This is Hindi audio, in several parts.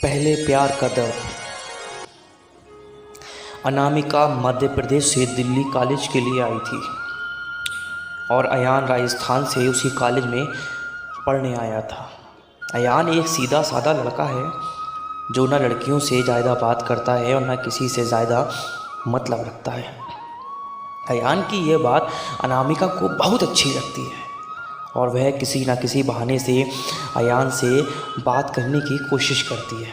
पहले प्यार का दर्द। अनामिका मध्य प्रदेश से दिल्ली कॉलेज के लिए आई थी और अयान राजस्थान से उसी कॉलेज में पढ़ने आया था। अयान एक सीधा साधा लड़का है जो ना लड़कियों से ज़्यादा बात करता है और ना किसी से ज़्यादा मतलब रखता है। अयान की यह बात अनामिका को बहुत अच्छी लगती है और वह किसी न किसी बहाने से अयान से बात करने की कोशिश करती है।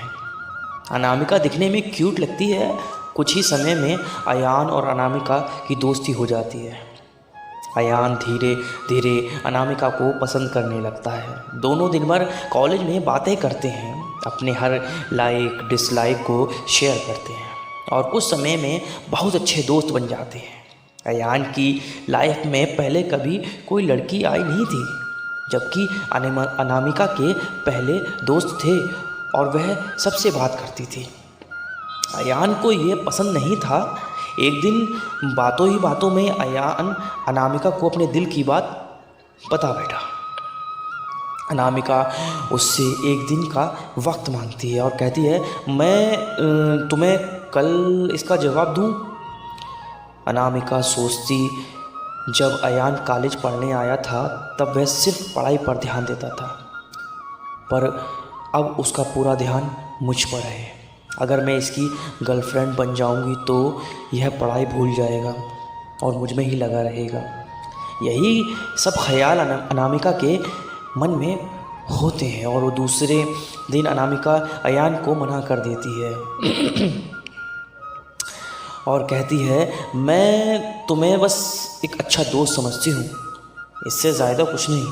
अनामिका दिखने में क्यूट लगती है। कुछ ही समय में अयान और अनामिका की दोस्ती हो जाती है। अयान धीरे धीरे अनामिका को पसंद करने लगता है। दोनों दिन भर कॉलेज में बातें करते हैं, अपने हर लाइक डिसलाइक को शेयर करते हैं और कुछ समय में बहुत अच्छे दोस्त बन जाते हैं। अयान की लाइफ में पहले कभी कोई लड़की आई नहीं थी, जबकि अनामिका के पहले दोस्त थे और वह सबसे बात करती थी। अयान को ये पसंद नहीं था। एक दिन बातों ही बातों में अयान अनामिका को अपने दिल की बात बता बैठा। अनामिका उससे एक दिन का वक्त मांगती है और कहती है, मैं तुम्हें कल इसका जवाब दूँ। अनामिका सोचती, जब अयान कॉलेज पढ़ने आया था तब वह सिर्फ पढ़ाई पर ध्यान देता था, पर अब उसका पूरा ध्यान मुझ पर है। अगर मैं इसकी गर्लफ्रेंड बन जाऊंगी तो यह पढ़ाई भूल जाएगा और मुझ में ही लगा रहेगा। यही सब ख्याल अनामिका के मन में होते हैं और वो दूसरे दिन अनामिका अयान को मना कर देती है और कहती है, मैं तुम्हें बस एक अच्छा दोस्त समझती हूँ, इससे ज़्यादा कुछ नहीं।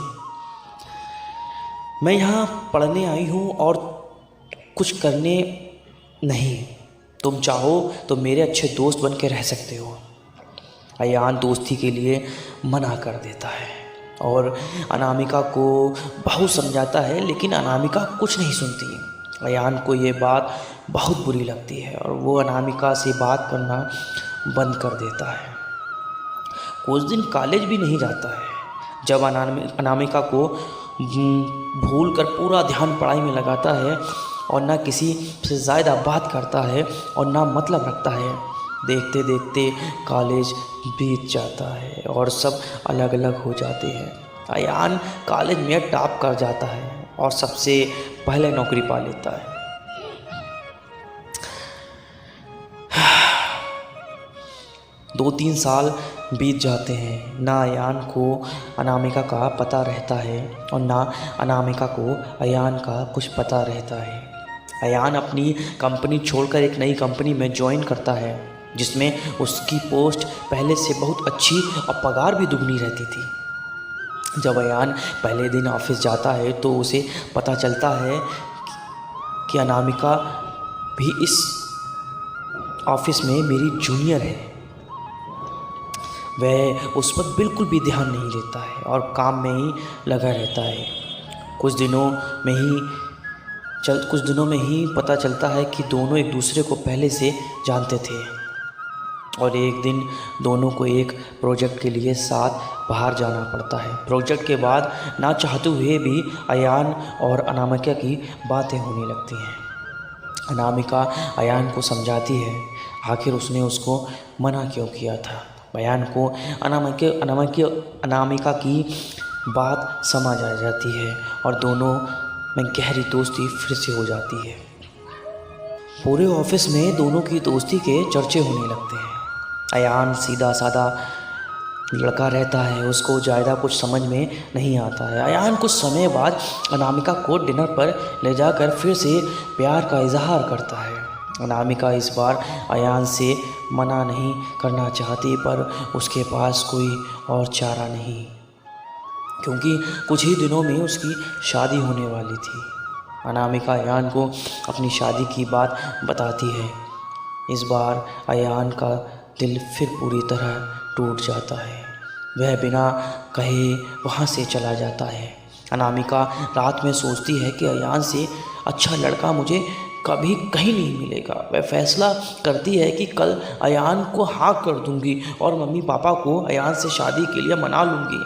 मैं यहाँ पढ़ने आई हूँ और कुछ करने नहीं। तुम चाहो तो मेरे अच्छे दोस्त बन के रह सकते हो। अयान दोस्ती के लिए मना कर देता है और अनामिका को बहुत समझाता है, लेकिन अनामिका कुछ नहीं सुनती। अयान को ये बात बहुत बुरी लगती है और वो अनामिका से बात करना बंद कर देता है। कुछ दिन कॉलेज भी नहीं जाता है। जब अनामिका को भूल कर पूरा ध्यान पढ़ाई में लगाता है और ना किसी से ज़्यादा बात करता है और ना मतलब रखता है। देखते देखते कॉलेज बीत जाता है और सब अलग अलग हो जाते हैं। अयान कॉलेज में टॉप कर जाता है और सबसे पहले नौकरी पा लेता है। 2-3 साल बीत जाते हैं। ना अयान को अनामिका का पता रहता है और ना अनामिका को अयान का कुछ पता रहता है। अयान अपनी कंपनी छोड़कर एक नई कंपनी में ज्वाइन करता है, जिसमें उसकी पोस्ट पहले से बहुत अच्छी और पगार भी दुगनी रहती थी। जब अयान पहले दिन ऑफिस जाता है तो उसे पता चलता है कि अनामिका भी इस ऑफिस में मेरी जूनियर है। वह उस पर बिल्कुल भी ध्यान नहीं देता है और काम में ही लगा रहता है। कुछ दिनों में ही पता चलता है कि दोनों एक दूसरे को पहले से जानते थे और एक दिन दोनों को एक प्रोजेक्ट के लिए साथ बाहर जाना पड़ता है। प्रोजेक्ट के बाद ना चाहते हुए भी अयान और अनामिका की बातें होने लगती हैं। अनामिका अयान को समझाती है, आखिर उसने उसको मना क्यों किया था। अयान को अनामिका की बात समझ आ जाती है और दोनों में गहरी दोस्ती फिर से हो जाती है। पूरे ऑफिस में दोनों की दोस्ती के चर्चे होने लगते हैं। अयान सीधा साधा लड़का रहता है, उसको ज़्यादा कुछ समझ में नहीं आता है। अयान कुछ समय बाद अनामिका को डिनर पर ले जाकर फिर से प्यार का इजहार करता है। अनामिका इस बार अयान से मना नहीं करना चाहती, पर उसके पास कोई और चारा नहीं, क्योंकि कुछ ही दिनों में उसकी शादी होने वाली थी। अनामिका अयान को अपनी शादी की बात बताती है। इस बार अयान का दिल फिर पूरी तरह टूट जाता है। वह बिना कहे वहाँ से चला जाता है। अनामिका रात में सोचती है कि अयान से अच्छा लड़का मुझे कभी कहीं नहीं मिलेगा। वह फैसला करती है कि कल अयान को हाँ कर दूंगी और मम्मी पापा को अयान से शादी के लिए मना लूँगी।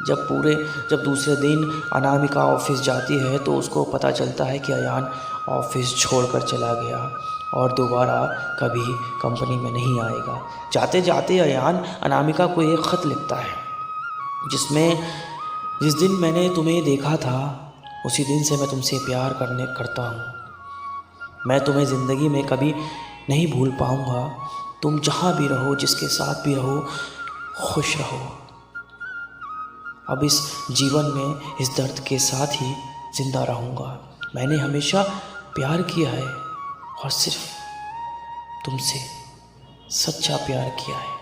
जब दूसरे दिन अनामिका ऑफिस जाती है तो उसको पता चलता है कि अयान ऑफिस छोड़कर चला गया और दोबारा कभी कंपनी में नहीं आएगा। जाते जाते अयान अनामिका को एक ख़त लिखता है जिसमें जिस दिन मैंने तुम्हें देखा था उसी दिन से मैं तुमसे प्यार करता हूँ। मैं तुम्हें ज़िंदगी में कभी नहीं भूल पाऊँगा। तुम जहाँ भी रहो, जिसके साथ भी रहो, खुश रहो। अब इस जीवन में इस दर्द के साथ ही ज़िंदा रहूँगा। मैंने हमेशा प्यार किया है और सिर्फ तुमसे सच्चा प्यार किया है।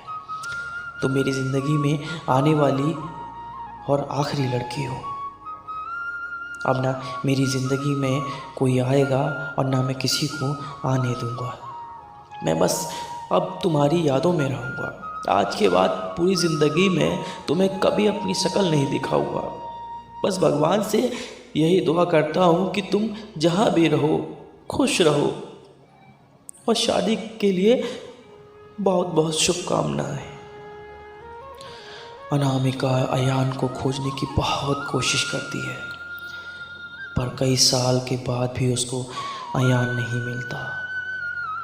तुम मेरी ज़िंदगी में आने वाली और आखिरी लड़की हो। अब ना मेरी ज़िंदगी में कोई आएगा और ना मैं किसी को आने दूंगा। मैं बस अब तुम्हारी यादों में रहूँगा। आज के बाद पूरी ज़िंदगी में तुम्हें कभी अपनी शक्ल नहीं दिखाऊंगा। बस भगवान से यही दुआ करता हूँ कि तुम जहाँ भी रहो खुश रहो। और शादी के लिए बहुत बहुत शुभकामनाएं। अनामिका अयान को खोजने की बहुत कोशिश करती है पर कई साल के बाद भी उसको अयान नहीं मिलता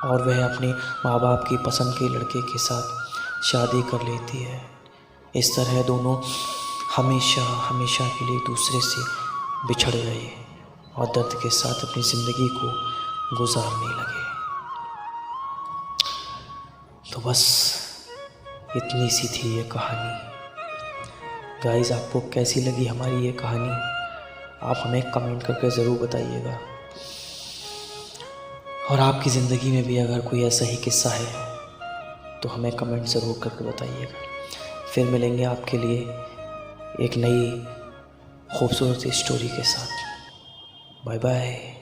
और वह अपने माँ बाप की पसंद के लड़के के साथ शादी कर लेती है। इस तरह दोनों हमेशा हमेशा के लिए दूसरे से बिछड़ गए और दर्द के साथ अपनी ज़िंदगी को गुजारने लगे। तो बस इतनी सी थी ये कहानी। गाइस, आपको कैसी लगी हमारी ये कहानी? आप हमें कमेंट करके ज़रूर बताइएगा। और आपकी ज़िंदगी में भी अगर कोई ऐसा ही किस्सा है तो हमें कमेंट ज़रूर करके बताइएगा। फिर मिलेंगे आपके लिए एक नई खूबसूरत स्टोरी के साथ। Bye bye.